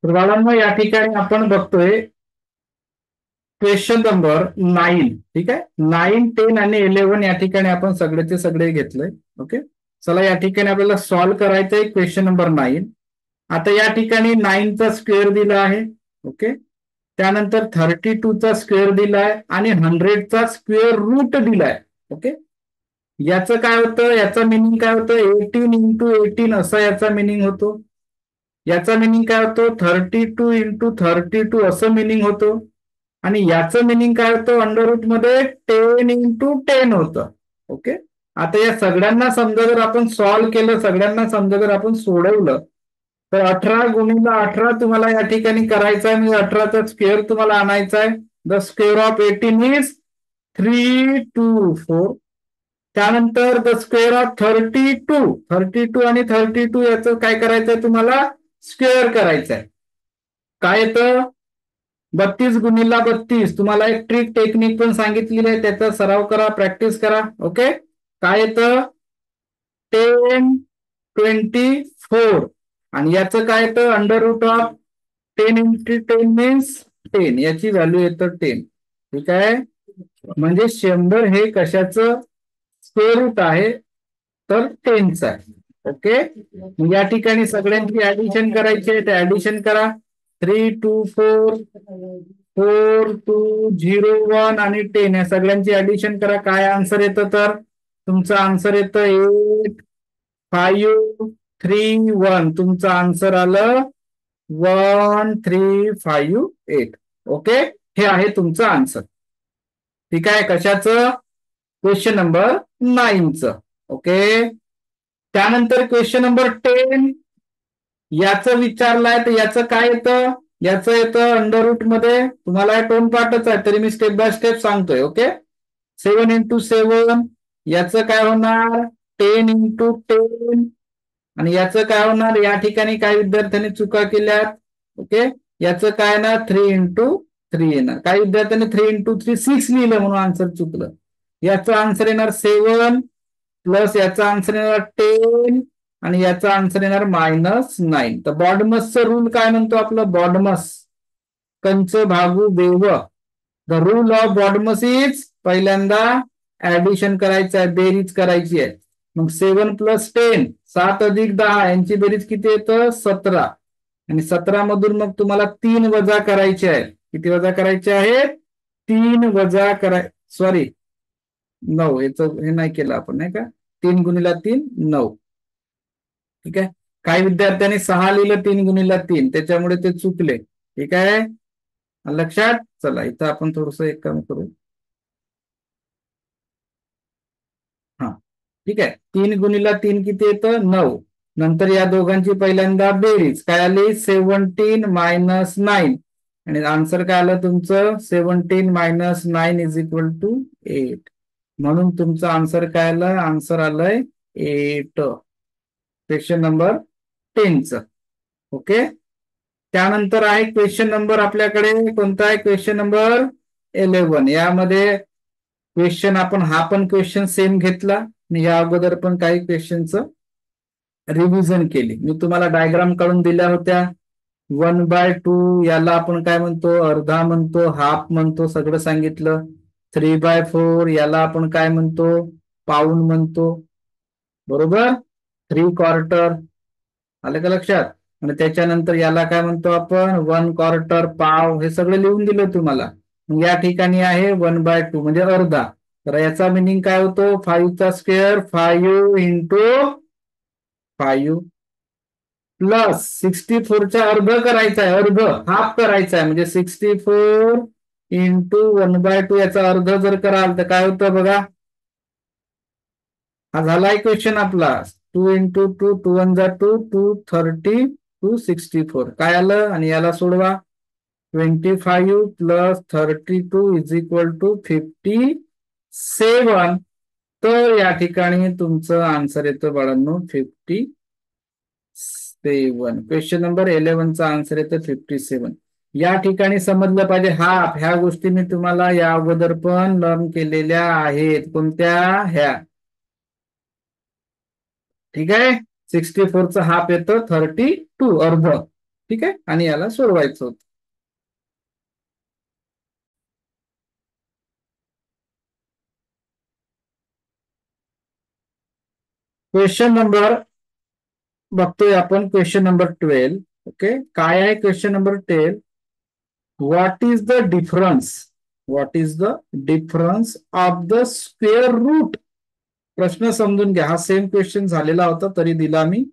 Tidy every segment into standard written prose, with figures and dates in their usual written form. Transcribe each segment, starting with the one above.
तर बाळांनो या ठिकाणी आपण बघतोय क्वेश्चन नंबर 9. ठीक आहे, 9, 10 आणि 11 या ठिकाणी आपण सगळेचे सगळे घेतलंय. ओके, चला या ठिकाणी आपल्याला सॉल्व्ह करायचंय क्वेश्चन नंबर 9. आता या ठिकाणी 9चा स्क्वेअर दिला आहे. ओके, त्यानंतर 32चा स्क्वेअर दिलाय आणि 100चा स्क्वेअर रूट दिलाय. ओके, याचं काय होतं, याचा मिनिंग काय होतं, 18 इंटू 18 असा याचा मिनिंग होतो. याचा मिनिंग काय होतो, 32 इंटू 32 असं मिनिंग होतो. आणि याचं मिनिंग काय होतं, अंडर रूट मध्ये 10 इंटू 10 होतं. ओके, आता या सगळ्यांना समजा जर आपण सॉल्व्ह केलं, सगळ्यांना समजा जर आपण सोडवलं, तर 18 गुणिले 18 तुम्हाला या ठिकाणी करायचं आहे. म्हणजे 18चा स्क्वेअर तुम्हाला आणायचा आहे. The square of 18 is 324. त्यानंतर द स्क्वेअर ऑफ 32 आणि 32 याचं काय करायचंय तुम्हाला, स्क्वेअर करायचं आहे. काय येतं, 32 गुणिला 32. तुम्हाला एक ट्रिक टेक्निक पण सांगितलेली आहे, त्याचा सराव करा, प्रॅक्टिस करा. ओके, काय येतं, 1024. आणि याचं काय येतं, under root of 10 into 10 means 10. याची व्हॅल्यू येतं 10. ठीक आहे, म्हणजे 100 हे कशाचं स्क्वेअर रूट आहे, तर 10चा आहे. ओके, या ठिकाणी सगळ्यांची ऍडिशन करायची आहे, ते ऍडिशन करा. 324, 4201 आणि 10 या सगळ्यांची ऍडिशन करा. काय आन्सर येतं, तर तुमचं आन्सर येतं 8531. तुमचं आन्सर आलं 1358. ओके, हे आहे तुमचं आन्सर. ठीक आहे, कशाचं, क्वेश्चन नंबर 9चं. ओके, त्यानंतर क्वेश्चन नंबर 10 याचं विचारलंय, तर याचं काय येतं, याचं येतं अंडर रूट मध्ये. तुम्हाला टोन पाठच आहे तरी मी स्टेप बाय स्टेप सांगतोय. Okay, 7 into 7. याचं काय होणार, 10 इंटू 10. आणि याचं काय होणार, या ठिकाणी काही विद्यार्थ्यांनी चुका केल्यात. ओके, याचं काय ना, 3 इंटू 3 येणार. काही विद्यार्थ्यांनी 3 इंटू 3 6 लिहिलं म्हणून आन्सर चुकलं. याचं आन्सर येणार 7 प्लस याचा आन्सर येणार 10 आणि याचा आन्सर येणार -9. तर बॉडमसचं रूल काय म्हणतो आपलं, बॉडमस कंच भागू बेव. The rule of BODMAS is, पहिल्यांदा ऍडिशन करायचं आहे, बेरीज करायची आहे. मग 7 प्लस 10, 7 अधिक 10 यांची बेरीज किती येतं, 17. आणि 17 मधून मग तुम्हाला 3 वजा करायचे आहेत. किती वजा करायचे आहेत, 3 वजा सॉरी 9. याचं हे नाही केलं आपण, नाही का, 3 गुणिला 3 9. ठीक आहे, काही विद्यार्थ्यांनी 6 लिहिलं 3 गुणिला 3, त्याच्यामुळे ते चुकले. ठीक आहे, लक्षात. चला इथं आपण थोडस एक काम करू. हा, ठीक आहे, 3 गुणिला 3 किती येतं, 9. नंतर या दोघांची पहिल्यांदा बेरीज काय आली, 17 मायनस 9. आणि आन्सर काय आलं तुमचं, 17 मायनस 9 इज इक्वल टू 8. म्हणून तुमचं आन्सर काय आलं, आन्सर आलंय 8. Question number 10च. ओके, त्यानंतर आहे क्वेश्चन नंबर आपल्याकडे कोणता आहे, क्वेश्चन नंबर 11. यामध्ये क्वेश्चन आपण हा पण क्वेश्चन सेम घेतला आणि या अगोदर पण काही क्वेश्चनचं रिव्हिजन केली. मी तुम्हाला डायग्राम काढून दिल्या होत्या. 1/2 याला आपण काय म्हणतो, अर्धा म्हणतो, हाफ म्हणतो, सगळं सांगितलं. 3/4 याला आपण काय म्हणतो, पाऊण म्हणतो. बरोबर, 3/4 आलं का लक्षात. आणि त्याच्यानंतर याला काय म्हणतो आपण, 1/4 पाव. हे सगळं लिहून दिलं तुम्हाला. या ठिकाणी आहे 1/2 म्हणजे अर्धा. तर याचा मिनिंग काय होतो, 5चा स्क्वेअर 5 इंटू 5 प्लस 64चा अर्ध करायचा आहे, अर्ध हाफ करायचा आहे. म्हणजे 64 इंटू 1/2 याचा अर्ध जर कराल तर काय होतं बघा. हा झालाय क्वेश्चन आपला. 2 इंटू 2, 2 1 जा 2, 230, 264 काय आलं. आणि याला सोडवा, 25 प्लस 32 इज इक्वल टू 57. तर या ठिकाणी तुमचं आन्सर येतं बाळांनो 57. क्वेश्चन नंबर 11चा आन्सर येतं 57. या ठिकाणी समजलं पाहिजे, हाफ ह्या गोष्टी मी तुम्हाला या अगोदर पण लर्न केलेल्या आहेत. कोणत्या, ह्या. ठीक आहे, 64चा हाफ येतं 32 अर्ध. ठीक आहे, आणि याला सोडवायचं होतं. क्वेश्चन नंबर बघतोय आपण, क्वेश्चन नंबर 12. ओके, काय आहे question number 12? What is the difference, what is the difference of the square root? प्रश्न समजून घ्या, हा सेम क्वेश्चन झालेला होता तरी दिला मी.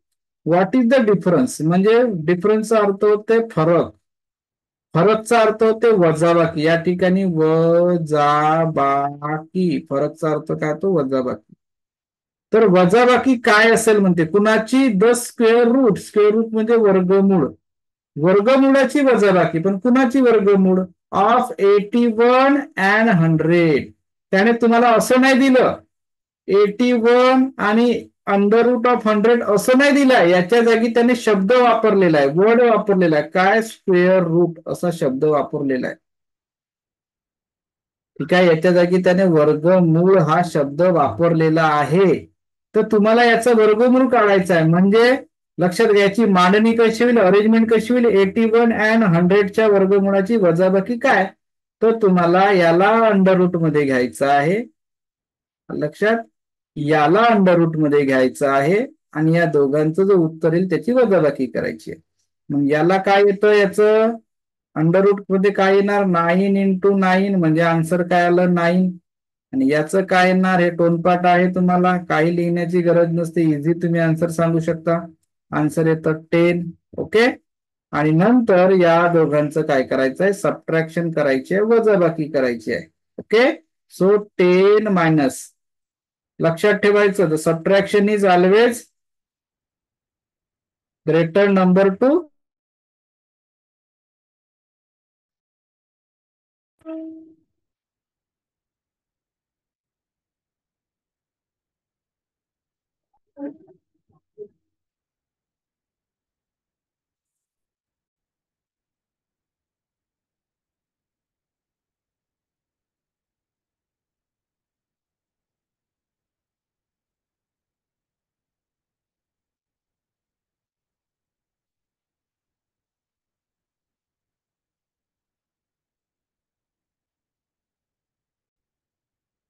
व्हॉट इज द डिफरन्स म्हणजे डिफरन्सचा अर्थ होते फरक, फरकचा अर्थ होते वजाबाकी. या ठिकाणी वजाबाकी, फरकचा अर्थ काय होतो? वजाबाकी. तर वजाबाकी काय असेल म्हणते, कुणाची? The square root, square root म्हणजे वर्गमूळ, वर्गमूळाची वजाबाकी. पण कुणाची वर्गमूळ? Of 81 and 100. त्याने तुम्हाला असं नाही दिलं 81 आणि अंडर रूट ऑफ 100 असं नाही दिलंय, याच्या जागी त्याने शब्द वापरलेला आहे, वर्ड वापरलेला आहे. काय? स्क्वेअर रूट असा शब्द वापरलेला आहे. ठीक आहे, याच्या जागी त्याने वर्गमूळ हा शब्द वापरलेला आहे. तर तुम्हाला याचा वर्गमूळ काढायचा आहे. म्हणजे लक्षात घ्यायची, मांडणी कशी होईल, अरेंजमेंट कशी होईल? 81 अँड 100च्या वर्गमूळाची वजाबाकी काय? तर तुम्हाला याला अंडर रूट मध्ये घ्यायचं आहे. लक्षात, याला अंडर रूट मध्ये घ्यायचं आहे आणि या दोघांचं जो उत्तर येईल त्याची वजाबाकी करायची आहे. मग याला काय येतं? याचं अंडर रूट मध्ये काय येणार? 9 इंटू 9 म्हणजे आन्सर काय आलं? 9. आणि याचं काय येणार? हे टोनपाठ आहे, तुम्हाला काही लिहिण्याची गरज नसते, इझी तुम्ही आन्सर सांगू शकता. आन्सर येतं 10. ओके, आणि नंतर या दोघांचं काय करायचं आहे? सबट्रॅक्शन करायची आहे, वजाबाकी करायची आहे. ओके, सो 10 मायनस, लक्षात ठेवायचं, the subtraction is always greater number two.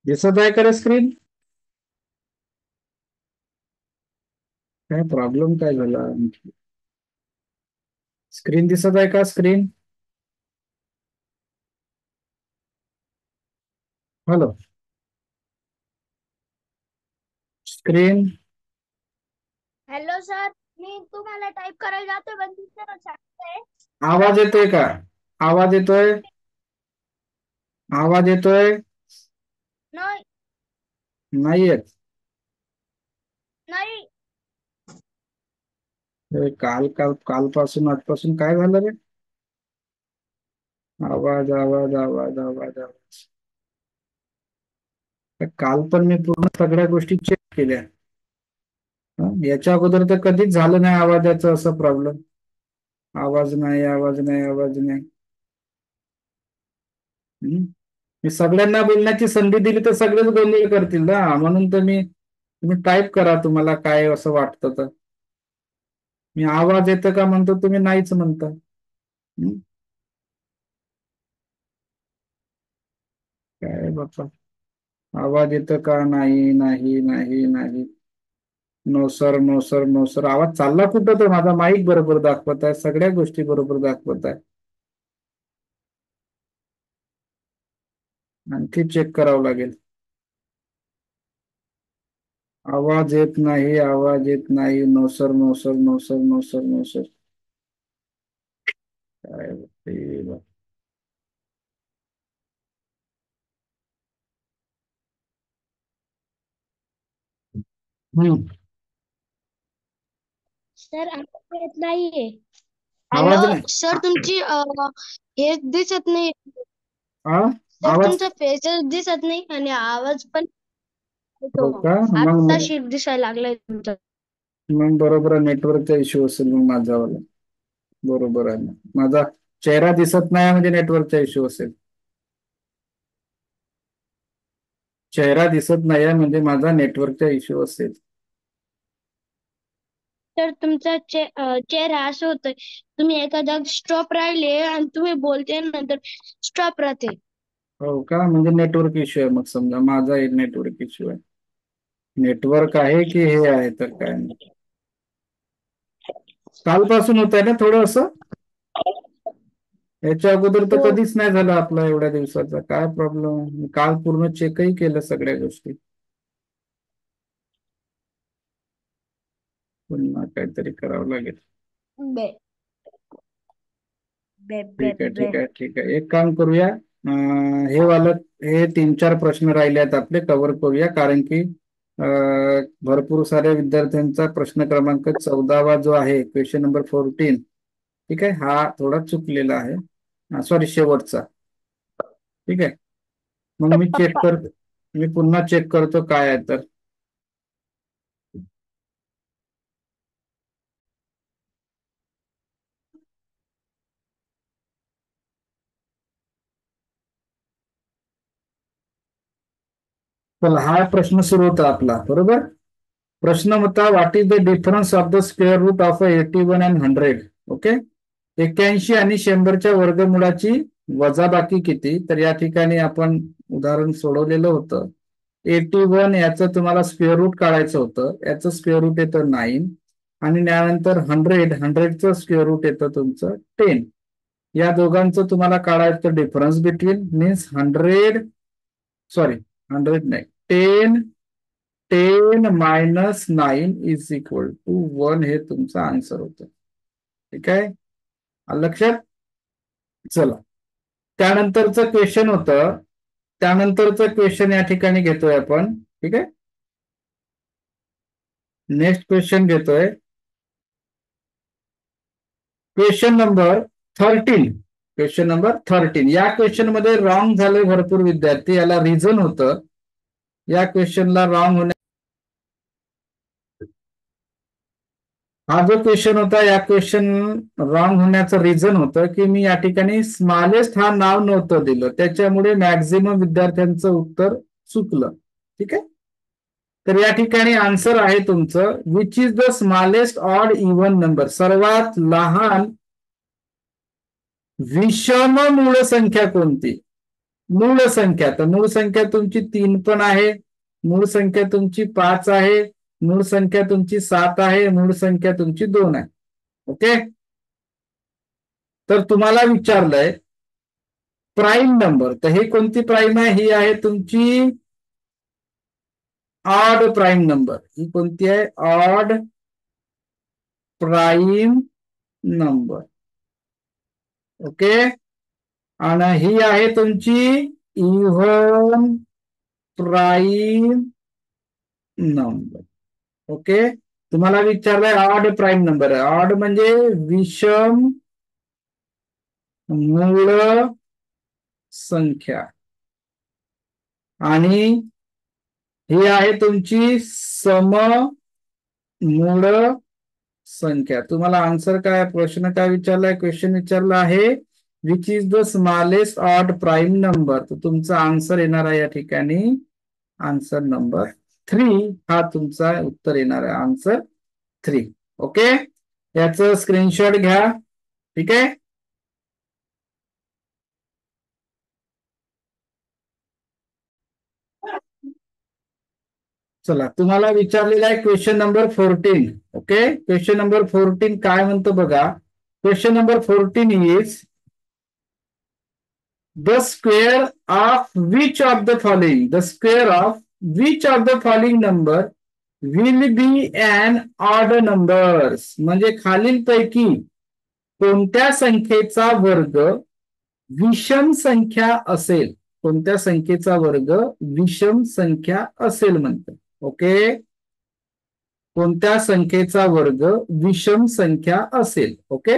दिसत आहे का स्क्रीन? काय प्रॉब्लेम काय झाला? स्क्रीन दिसत आहे का? Screen, hello, screen. Hello sir, मी तुम्हाला टाईप करायला जातोय पण तुमचं सांगतंय. आवाज येतोय का? आवाज येतोय? आवाज येतोय? नाही. नाही येत. नाही. काल काल कालपासून आजपासून काय झालं रे? आवाज आवाज आवाज आवाज आवाज. काल पण मी पूर्ण सगळ्या गोष्टी चेक केल्या. याच्या अगोदर तर कधीच झालं नाही आवाजाचं असं प्रॉब्लेम. आवाज नाही, आवाज नाही, आवाज नाही. मी सगळ्यांना बोलण्याची संधी दिली तर सगळेच गोंधळ करतील ना, म्हणून तर तुम्ही टाईप करा तुम्हाला काय असं वाटतं तर. मी आवाज येतं का म्हणतो, तुम्ही नाहीच म्हणता. काय बाप्पा, आवाज येतं का? नाही नाही नाही नाही. No sir, no sir, no sir. आवाज चालला कुठं? तर माझा माईक बरोबर दाखवत आहे, सगळ्या गोष्टी बरोबर दाखवत आहे. आणखी चेक करावं लागेल. आवाज येत नाही, आवाज येत नाही. No sir, no sir, no sir, no sir, no sir. काय बाप. हम्म. सर आवाज येत नाहीये. आवाज हॅलो नाही. सर, तुमची हे दिसत नाही. हा, सर आवाज. तुमचा फेसच दिसत नाही आणि आवाज पण येतो. हो का? आता मग शीट दिसायला लागलाय तुमचा. मग बरोबर आहे, नेटवर्कचा इश्यू असेल मग माझावाला. बरोबर आहे ना, माझा चेहरा दिसत नाही म्हणजे नेटवर्कचा इश्यू असेल. चेहरा दिसत नाही म्हणजे माझा नेटवर्कचा इश्यू असेल. तर तुमचा चेहरा असं होतंय, तुम्ही एका जागी स्टॉप राहिले आणि तुम्ही बोलते नंतर स्टॉप राहते. हो का, म्हणजे नेटवर्क इश्यू आहे. मग समजा माझा एक नेटवर्क इश्यू आहे. नेटवर्क आहे की हे आहे तर काय नाही. कालपासून होत आहे ना थोडं असं. याच्या अगोदर तर हो. कधीच नाही झालं आपला एवढ्या दिवसाचा. काय प्रॉब्लेम? काल पूर्ण चेकही केलं सगळ्या गोष्टी. पुन्हा काहीतरी करावं लागेल. ठीक आहे ठीक आहे ठीक आहे, एक काम करूया. हे वालं हे 3-4 प्रश्न राहिले आहेत आपले, कव्हर करूया. कारण की भरपूर साऱ्या विद्यार्थ्यांचा प्रश्न क्रमांक 14वा जो आहे, क्वेश्चन नंबर 14, ठीक आहे, हा थोडा चुकलेला आहे. सॉरी, शेवटचा. ठीक आहे, मग मी पुन्हा चेक करतो काय आहे तर. चला, हा प्रश्न सुरू होता आपला, बरोबर. प्रश्न होता, what is the difference of the square root of 81 and 100? Okay, 81 आणि 100च्या वर्गमूळाची वजाबाकी किती? तर या ठिकाणी आपण उदाहरण सोडवलेलं होतं. 81 याचं तुम्हाला स्क्वेअर रूट काढायचं होतं. याचं स्क्वेअर रूट येतं 9 आणि त्यानंतर 100चं स्क्वेअर रूट येतं तुमचं 10. या दोघांचं तुम्हाला काढायचं डिफरन्स बिटवीन, मीन्स 100 नाही, 10 मायनस 9 इज इक्वल टू 1. हे तुमचं आन्सर होतं. ठीक आहे, आलं लक्षात? चला, त्यानंतरचं क्वेश्चन होतं. त्यानंतरचं क्वेश्चन या ठिकाणी घेतोय आपण. ठीक आहे, नेक्स्ट क्वेश्चन घेतोय, क्वेश्चन नंबर 13. Question number 13. या क्वेश्चन मध्ये रॉंग झाले भरपूर विद्यार्थी. याला रिझन होतं, या क्वेश्चनला रॉंग होण्या, हा जो क्वेश्चन होता, या क्वेश्चन रॉंग होण्याचं रिझन होतं की मी या ठिकाणी स्मॉलेस्ट हा नाव नव्हतं दिलं, त्याच्यामुळे मॅक्झिमम विद्यार्थ्यांचं उत्तर चुकलं. ठीक आहे, तर या ठिकाणी आन्सर आहे तुमचं, which is the smallest odd even number. सर्वात लहान विषम मूळ संख्या कोणती? मूळ संख्या, तर मूळ संख्या तुमची 3 पण आहे, मूळ संख्या तुमची 5 आहे, मूळ संख्या तुमची 7 आहे, मूळ संख्या तुमची 2 आहे. ओके, तर तुम्हाला विचारलंय प्राईम नंबर, तर हे कोणती प्राईम आहे? ही आहे तुमची ऑड प्राईम नंबर. ही कोणती आहे? Odd prime number. ओके, आणि ही आहे तुमची इव्हन प्राईम नंबर. ओके, तुम्हाला विचारलंय ऑड प्राईम नंबर. ऑड म्हणजे विषम मूळ संख्या, आणि ही आहे तुमची सम मूळ संख्या. तुम्हाला आन्सर काय, प्रश्न काय विचारलाय? क्वेश्चन विचारला आहे which is the smallest odd prime number. तर तुमचा आन्सर येणार आहे या ठिकाणी आन्सर नंबर 3. हा तुमचा उत्तर येणार आहे, आन्सर 3. ओके, याचं स्क्रीनशॉट घ्या. ठीक आहे, चला, तुम्हाला विचारलेला आहे question number 14. Okay, question number 14 काय म्हणतो बघा. Question number 14 is the square of which of the following, the square of which of the following number will be an odd numbers. म्हणजे खालीलपैकी कोणत्या संख्येचा वर्ग विषम संख्या असेल? कोणत्या संख्येचा वर्ग विषम संख्या असेल म्हणतात. ओके, कोणत्या संख्येचा वर्ग विषम संख्या असेल? ओके,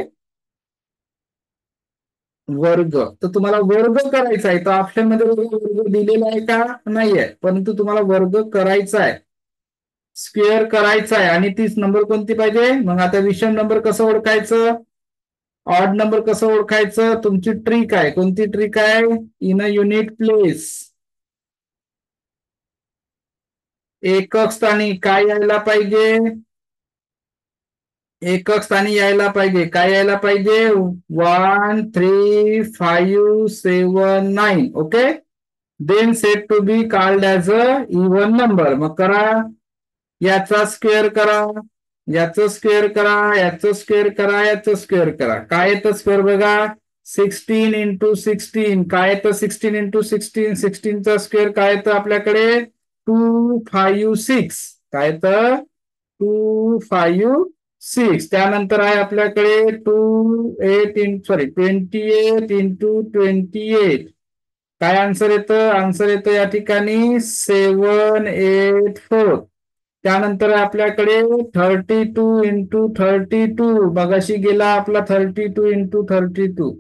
वर्ग, तर तुम्हाला वर्ग करायचा आहे. तर ऑप्शन मध्ये वर्ग दिलेला आहे का? नाही आहे, परंतु तुम्हाला वर्ग करायचा आहे, स्क्वेअर करायचा आहे, आणि तीच नंबर कोणती पाहिजे? मग आता विषम नंबर कसं ओळखायचं, ऑड नंबर कसं ओळखायचं? तुमची ट्रिक आहे. कोणती ट्रिक आहे? इन अ युनिट प्लेस, एकक स्थानी काय यायला पाहिजे? एकक स्थानी यायला पाहिजे. काय यायला पाहिजे? 1 3 5 7 9. Okay, then set to be called as a even number. मग करा, याचा स्क्वेअर करा, याचं स्क्वेअर करा, याचं स्क्वेअर करा, याचं स्क्वेअर करा. काय येतं स्क्वेअर बघा? 16 इंटू 16. काय येतं 16 इंटू 16? 16चा स्क्वेअर काय येतं आपल्याकडे? 256. काय येतं? 256. त्यानंतर आहे आपल्याकडे 28 इंटू 28. काय आन्सर येतं? आन्सर येतं या ठिकाणी 784. त्यानंतर आपल्याकडे 32 इंटू 32. मगाशी गेला आपला 32 इंटू 32.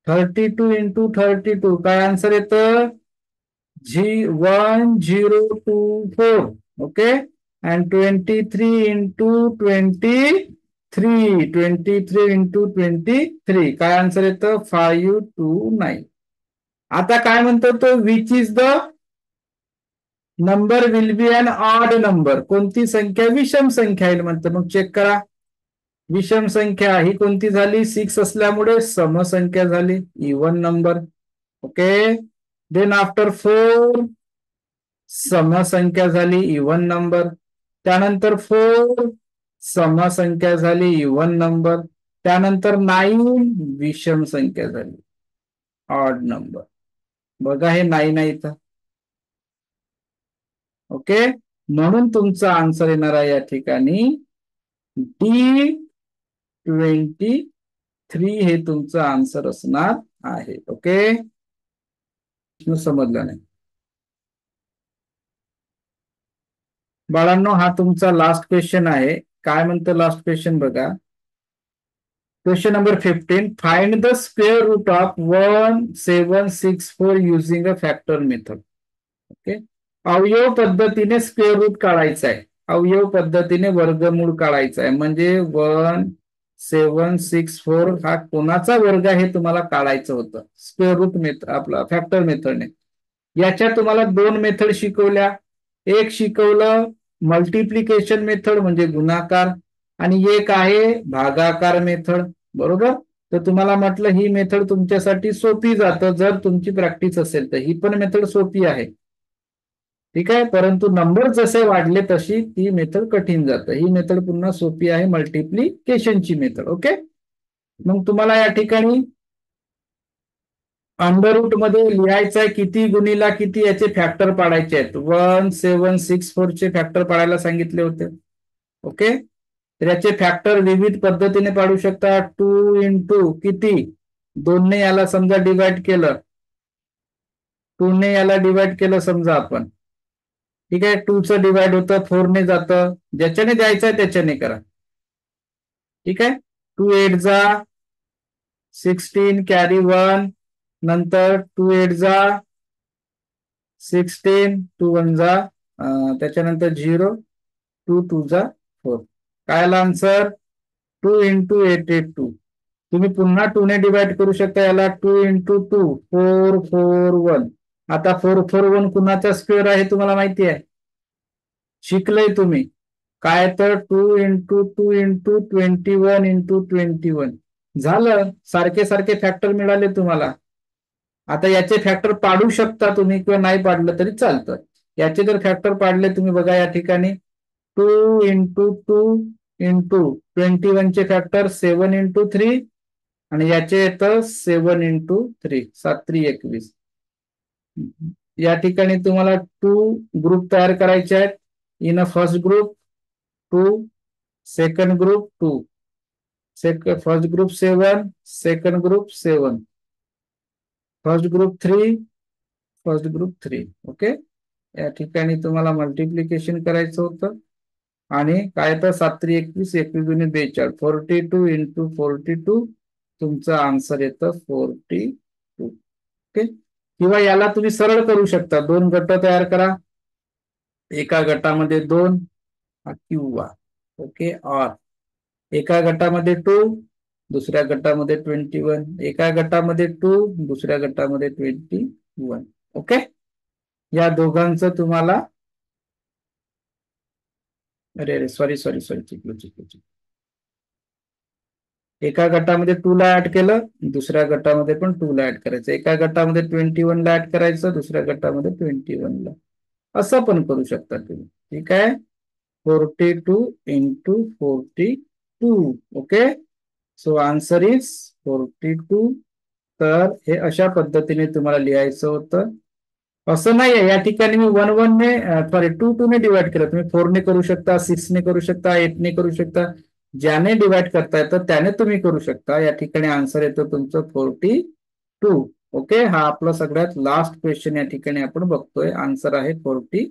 32 इंटू 32. काय आन्सर येतं? 1024. Okay, and 23 into 23. 23 इंटू 23. काय आन्सर येतं? 529. आता काय म्हणतो तो? Which is the number will be an odd number. कोणती संख्या विषम संख्या येईल म्हणतं. मग चेक करा. विषम संख्या ही कोणती झाली? 6 असल्यामुळे समसंख्या झाली, even number. Okay, then after 4 समसंख्या झाली, इव्हन नंबर. त्यानंतर 4 समसंख्या झाली, इव्हन नंबर. त्यानंतर 9 विषम संख्या झाली, ऑड नंबर. बघा, हे 9 आहे इथं. ओके, म्हणून तुमचा आन्सर येणार आहे या ठिकाणी D23 हे तुमचं आन्सर असणार आहे. ओके, समजलं नाही बाळांनो? हा तुमचा लास्ट क्वेश्चन आहे. काय म्हणतं लास्ट क्वेश्चन बघा. Question number 15. Find the square root of 1764 using a factor method. Okay, अवयव पद्धतीने स्क्वेअर रूट काढायचा आहे. अवयव पद्धतीने वर्गमूळ काढायचा आहे. म्हणजे 1764 हा कोणाचा वर्ग आहे हे तुम्हाला काढायचं होतं स्क्वेअर रूट मेथड, आपला फॅक्टर मेथडने. याच्या तुम्हाला 2 मेथड शिकवल्या. एक शिकवलं मल्टिप्लिकेशन मेथड म्हणजे गुणाकार, आणि एक आहे भागाकार मेथड. बरोबर, तर तुम्हाला म्हटलं ही मेथड तुमच्यासाठी सोपी जातं जर तुमची प्रॅक्टिस असेल तर. ही पण मेथड सोपी आहे, ठीक आहे, परंतु नंबर जसे वाढले तशी ती मेथड कठीण जातं. ही मेथड पुन्हा सोपी आहे, मल्टिप्लिकेशनची मेथड. ओके, मग तुम्हाला या ठिकाणी अंडर रूट मध्ये लिहायचं आहे किती गुणिला किती याचे फॅक्टर पाडायचे आहेत. 1764 चे फॅक्टर पाडायला सांगितले होते. ओके, तर याचे फॅक्टर विविध पद्धतीने पाडू शकता. 2 इंटू किती? 2 ने याला समजा डिवाइड केलं, 2 ने याला डिवाइड केलं समजा आपण, ठीक आहे. 2चं डिवाइड होतं, 4 ने जातं. ज्याच्याने द्यायचं आहे त्याच्याने करा, ठीक आहे. 2 8 जा 16 कॅरी 1, नंतर 2 8 जा 16, 2 1 जा त्याच्यानंतर 0, 2 2 जा 4. काय आला आन्सर? 2 इंटू 882. तुम्ही पुन्हा 2 ने डिवाइड करू शकता याला. 2 इंटू 2 4 4 1. आता 4 4 1 कुणाचा स्क्वेअर आहे तुम्हाला माहिती आहे, शिकलंय तुम्ही. काय तर 2 इंटू 2 इंटू 21 इंटू 21. झालं, सारखे सारखे फॅक्टर मिळाले तुम्हाला. आता याचे फॅक्टर पाडू शकता तुम्ही किंवा नाही पाडलं तरी चालतं. याचे जर फॅक्टर पाडले तुम्ही बघा या ठिकाणी 2 इंटू 2 इंटू 21 चे फॅक्टर 7 इंटू 3, आणि याचे येतं 7 इंटू 3, 7 3 21. या ठिकाणी तुम्हाला 2 ग्रुप तयार करायचे आहेत. In a first group 2, second group 2, first group 7, second group 7, first group 3, first group 3. Okay, या ठिकाणी तुम्हाला मल्टिप्लिकेशन करायचं होतं. आणि काय तर 7 3 21, 21 दुनी 42, 42 इंटू 42 तुमचं आन्सर येतं 42. ओके, किंवा याला तुम्ही सरळ करू शकता. 2 गट तयार करा, एका गटामध्ये 2 किंवा ओके, और एका गटामध्ये 2, दुसऱ्या गटामध्ये 21, एका गटामध्ये 2, दुसऱ्या गटामध्ये 21. ओके, या दोघांचं तुम्हाला, अरे अरे सॉरी सॉरी सॉरी, चुकलो चुकलो चुकलो. एका गटामध्ये 2 ला ऍड केलं, दुसऱ्या गटामध्ये पण 2 ला ऍड करायचं, एका गटामध्ये 21 ला ऍड करायचं, दुसऱ्या गटामध्ये 21 ला, असं पण करू शकता तुम्ही. ठीक आहे, 42 into 42. Okay, so answer is 42. तर हे अशा पद्धतीने तुम्हाला लिहायचं होतं. असं नाहीये, या ठिकाणी मी 1 ने सॉरी 2 ने डिवाइड केलं. तुम्ही 4 ने करू शकता, 6 ने करू शकता, 8 ने करू शकता. ज्याने डिवाइड करता येतं त्याने तुम्ही करू शकता. या ठिकाणी आन्सर येतो तुमचं 42. ओके, हा आपला सगळ्यात लास्ट क्वेश्चन या ठिकाणी आपण बघतोय. आन्सर आहे 42.